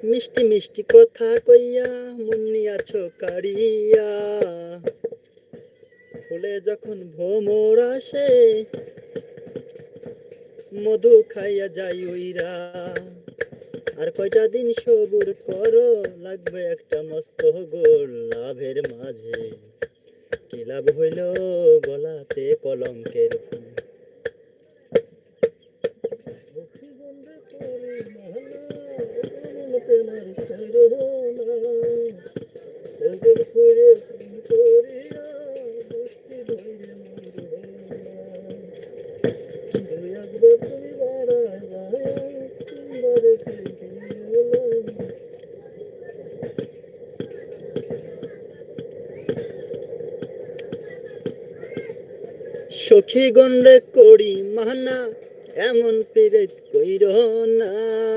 মিষ্টি মিষ্টি কথা কইয়া মুন্নিয়াছ কাড়িয়া, ফুলে যখন ভোমর আসে মধু খাইয়া যাই উইরা। আর কয়টা দিন সবুর করো, লাগবে একটা মস্ত গোল লাভের মাঝে। কি লাভ হইল গলাতে কলঙ্কের ফুল। সখী গন্ডে করি মানা, এমন পীড়িত কইর না।